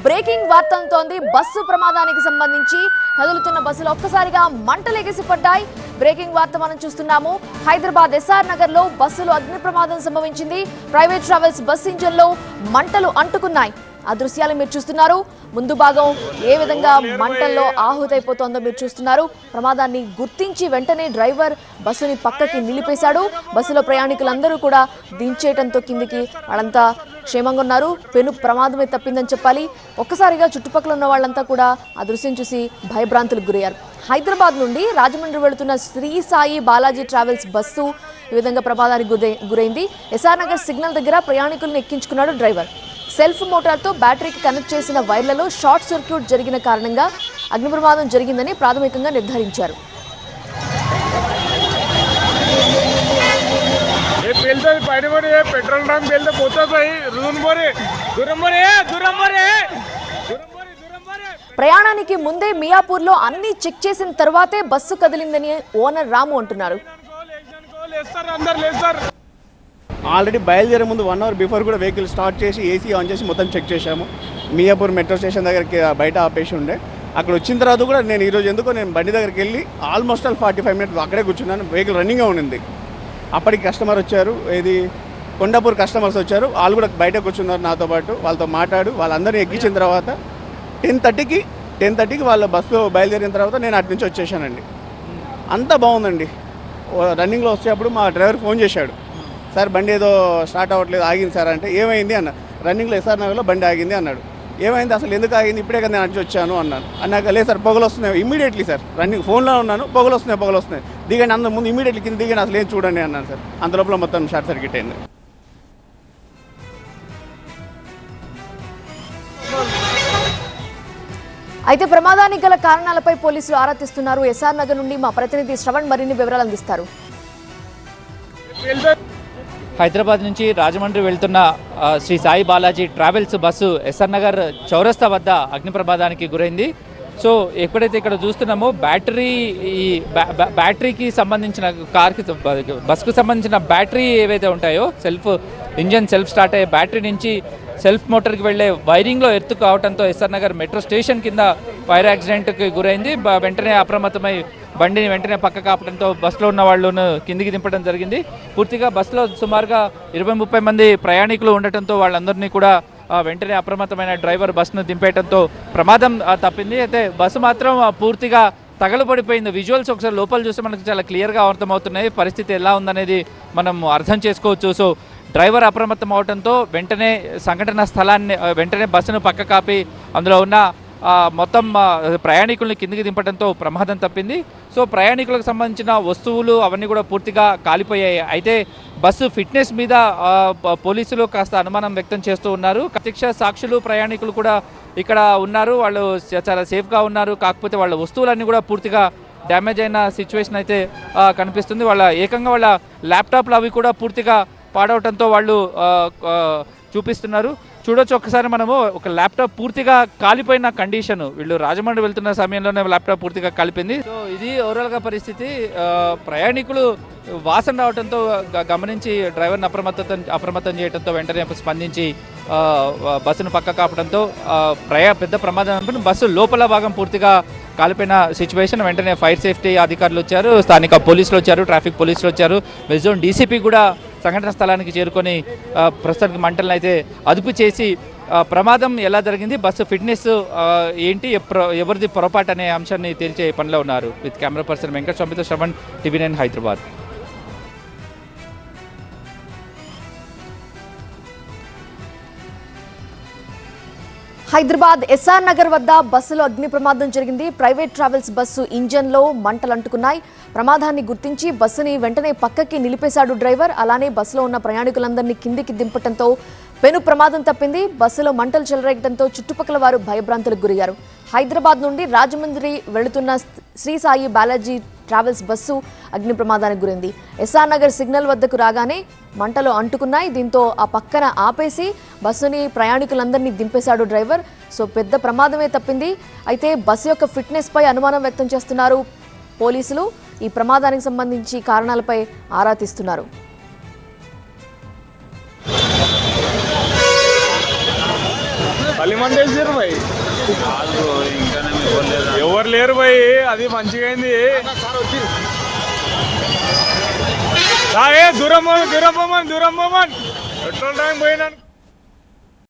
Breaking వార్త అందుతోంది. Bus ప్రమాదానికి సంబంధించి కదులుతున్న బస్సులో ఒక్కసారిగా మంటలు ఎగిసిపడ్డాయి. బ్రేకింగ్ వార్త మనం చూస్తున్నాము. హైదరాబాద్ ఎస్ఆర్ నగర్ లో బస్సులో అగ్ని ప్రమాదం సంభవించింది. ప్రైవేట్ ట్రావెల్స్ బస్ ఇంజన్ లో మంటలు అంటుకున్నాయి. ఆ దృశ్యాలు మీరు చూస్తున్నారు. ముందు భాగం ఏ విధంగా మంటల్లో ఆహుతైపోతోందో మీరు చూస్తున్నారు. ప్రమాదాన్ని గుర్తించి వెంటనే డ్రైవర్ బస్సుని పక్కకి నిలిపేశాడు. బస్సులో ప్రయాణికులందరూ కూడా దించేయడంతో కిందికి వాళ్ళంతా క్షేమంగా ఉన్నారు. పెను ప్రమాదమే తప్పిందని చెప్పాలి. ఒక్కసారిగా చుట్టుపక్కల ఉన్న వాళ్ళంతా కూడా ఆ దృశ్యం చూసి భయభ్రాంతులకు గురయ్యారు. హైదరాబాద్ నుండి రాజమండ్రి వెళుతున్న శ్రీ సాయి బాలాజీ ట్రావెల్స్ బస్సు ఈ విధంగా ప్రమాదానికి గురైంది. ఎస్ఆర్ నగర్ సిగ్నల్ దగ్గర ప్రయాణికులను ఎక్కించుకున్నాడు డ్రైవర్. సెల్ఫ్ మోటార్తో బ్యాటరీకి కనెక్ట్ చేసిన వైర్లలో షార్ట్ సర్క్యూట్ జరిగిన కారణంగా అగ్ని ప్రమాదం జరిగిందని ప్రాథమికంగా నిర్ధారించారు. ప్రయాణానికి ముందే మియాపూర్లో అన్ని చెక్ చేసిన తర్వాతే బస్సు కదిలిందని ఓనర్ రాము అంటున్నారు. ఆల్రెడీ బయలుదేరే ముందు 1 అవర్ బిఫోర్ కూడా వెహికల్ స్టార్ట్ చేసి ఏసీ ఆన్ చేసి మొత్తం చెక్ చేశాము. మియాపూర్ మెట్రో స్టేషన్ దగ్గరికి బయట ఆపేసి ఉండే. అక్కడ వచ్చిన తర్వాత కూడా నేను ఈరోజు ఎందుకో నేను బండి దగ్గరికి వెళ్ళి ఆల్మోస్ట్ 45 మినిట్స్ అక్కడే కూర్చున్నాను. వెహికల్ రన్నింగ్గా ఉండింది. అప్పటికి కస్టమర్ వచ్చారు, ఇది కొండాపూర్ కస్టమర్స్ వచ్చారు. వాళ్ళు కూడా బయట కూర్చున్నారు నాతో పాటు. వాళ్ళతో మాట్లాడు వాళ్ళందరినీ ఎక్కించిన తర్వాత 10:30కి వాళ్ళ బస్సులో బయలుదేరిన తర్వాత నేను అటు నుంచి వచ్చేసానండి. అంతా బాగుందండి. రన్నింగ్లో వచ్చేటప్పుడు మా డ్రైవర్ ఫోన్ చేశాడు, సార్ బండి ఏదో స్టార్ట్ అవ్వట్లేదు, ఆగింది సార్ అంటే. ఏమైంది అన్న. రన్నింగ్లో ఎస్ఆర్ నగర్లో బండి ఆగింది అన్నాడు. ఏమైంది అసలు, ఎందుకు ఆగింది, ఇప్పుడే కదా నేను అడిచి వచ్చాను అన్నాను. అన్నాక లేదు సార్ పొగలు వస్తున్నాయి ఇమీడియట్లీ సార్, రన్నింగ్ ఫోన్లో ఉన్నాను, పొగలు వస్తున్నాయి దిగండి, అంత ముందు ఇమీడియట్లీ కింద దిగండి, అసలు ఏం చూడండి అన్నాను సార్. అంత లోపల మొత్తం షార్ట్ సర్క్యూట్ అయింది. అయితే ప్రమాదానికి గల కారణాలపై పోలీసులు ఆరా తీస్తున్నారు. ఎస్ఆర్ నగర్ నుండి మా ప్రతినిధి శ్రవణ్ మరిన్ని వివరాలు అందిస్తారు. హైదరాబాద్ నుంచి రాజమండ్రి వెళ్తున్న Sri Sai Balaji travels bus SR Nagar చౌరస్తా వద్ద అగ్ని ప్రమాదానికి గురైంది. సో ఎప్పుడైతే ఇక్కడ చూస్తున్నామో బ్యాటరీకి సంబంధించిన బస్కు సంబంధించిన బ్యాటరీ ఏవైతే ఉంటాయో ఇంజన్ సెల్ఫ్ స్టార్ట్ అయ్యే బ్యాటరీ నుంచి సెల్ఫ్ మోటార్కి వెళ్లే వైరింగ్లో ఎత్తు కావడంతో ఎస్ఆర్ నగర్ మెట్రో స్టేషన్ కింద ఫైర్ యాక్సిడెంట్కి గురైంది. వెంటనే అప్రమత్తమై బండిని వెంటనే పక్క కాపడంతో బస్సులో ఉన్న వాళ్ళను కిందికి దింపడం జరిగింది. పూర్తిగా బస్సులో సుమారుగా 20-30 మంది ప్రయాణికులు ఉండటంతో వాళ్ళందరినీ కూడా వెంటనే అప్రమత్తమైన డ్రైవర్ బస్సును దింపేయడంతో ప్రమాదం తప్పింది. అయితే బస్సు మాత్రం పూర్తిగా తగలబడిపోయింది. విజువల్స్ ఒకసారి లోపల చూస్తే మనకు చాలా క్లియర్గా అర్థమవుతున్నాయి. పరిస్థితి ఎలా ఉందనేది మనం అర్థం చేసుకోవచ్చు. సో డ్రైవర్ అప్రమత్తం అవడంతో వెంటనే సంఘటన స్థలాన్ని వెంటనే బస్సును పక్క కాపి అందులో ఉన్న మొత్తం ప్రయాణికుల్ని కిందికి దింపడంతో ప్రమాదం తప్పింది. సో ప్రయాణికులకు సంబంధించిన వస్తువులు అవన్నీ కూడా పూర్తిగా కాలిపోయాయి. అయితే బస్సు ఫిట్నెస్ మీద పోలీసులు కాస్త అనుమానం వ్యక్తం చేస్తూ ఉన్నారు. ప్రత్యక్ష సాక్షులు ప్రయాణికులు కూడా ఇక్కడ ఉన్నారు. వాళ్ళు చాలా సేఫ్గా ఉన్నారు. కాకపోతే వాళ్ళ వస్తువులన్నీ కూడా పూర్తిగా డ్యామేజ్ అయిన సిచ్యువేషన్ అయితే కనిపిస్తుంది. ఏకంగా వాళ్ళ ల్యాప్టాప్లు అవి కూడా పూర్తిగా పాడవటంతో వాళ్ళు చూపిస్తున్నారు. చూడొచ్చు ఒకసారి మనము ఒక ల్యాప్టాప్ పూర్తిగా కాలిపోయిన కండిషన్. వీళ్ళు రాజమండ్రి వెళ్తున్న సమయంలోనే ల్యాప్టాప్ పూర్తిగా కాలిపోయింది. సో ఇది ఓవరాల్గా పరిస్థితి. ప్రయాణికులు వాసన రావడంతో గమనించి డ్రైవర్ని అప్రమత్తం చేయడంతో వెంటనే స్పందించి బస్సును పక్క కాపడంతో పెద్ద ప్రమాదం. బస్సు లోపల భాగం పూర్తిగా కాలిపోయిన సిచ్యువేషన్. వెంటనే ఫైర్ సేఫ్టీ అధికారులు వచ్చారు, స్థానిక పోలీసులు వచ్చారు, ట్రాఫిక్ పోలీసులు వచ్చారు, వెస్ట్ జోన్ డీసీపీ కూడా సంఘటన స్థలానికి చేరుకొని ప్రస్తుతానికి మంటలను అయితే అదుపు చేసి ప్రమాదం ఎలా జరిగింది, బస్సు ఫిట్నెస్ ఏంటి, ఎవరిది పొరపాటు అనే అంశాన్ని తేల్చే పనిలో ఉన్నారు. విత్ కెమెరా పర్సన్ వెంకట స్వామితో శ్రవణ్, TV9 హైదరాబాద్. హైదరాబాద్ ఎస్ఆర్ నగర్ వద్ద బస్సులో అగ్ని ప్రమాదం జరిగింది. ప్రైవేట్ ట్రావెల్స్ బస్సు ఇంజన్లో మంటలు అంటుకున్నాయి. ప్రమాదాన్ని గుర్తించి బస్సుని వెంటనే పక్కకి నిలిపేశాడు డ్రైవర్. అలానే బస్సులో ఉన్న ప్రయాణికులందరినీ కిందికి దింపడంతో పెను ప్రమాదం తప్పింది. బస్సులో మంటలు చెలరేగడంతో చుట్టుపక్కల వారు భయభ్రాంతులకు గురయ్యారు. హైదరాబాద్ నుండి రాజమండ్రి వెళుతున్న శ్రీ సాయి బాలాజీ ట్రావెల్స్ బస్సు అగ్ని ప్రమాదానికి గురైంది. ఎస్ఆర్ నగర్ సిగ్నల్ వద్దకు రాగానే మంటలు అంటుకున్నాయి. దీంతో ఆ పక్కన ఆపేసి బస్సుని ప్రయాణికులందరినీ దింపేశాడు డ్రైవర్. సో పెద్ద ప్రమాదమే తప్పింది. అయితే బస్సు యొక్క ఫిట్నెస్ పై అనుమానం వ్యక్తం చేస్తున్నారు పోలీసులు. ఈ ప్రమాదానికి సంబంధించి కారణాలపై ఆరా తీస్తున్నారు. పల్లి మంది వేసారు భయ్, ఎవరు లేరు భయ్, అది మంచిగా అయింది. దూరం పోమని పెట్రోల్ ట్యాంక్ పోయినా.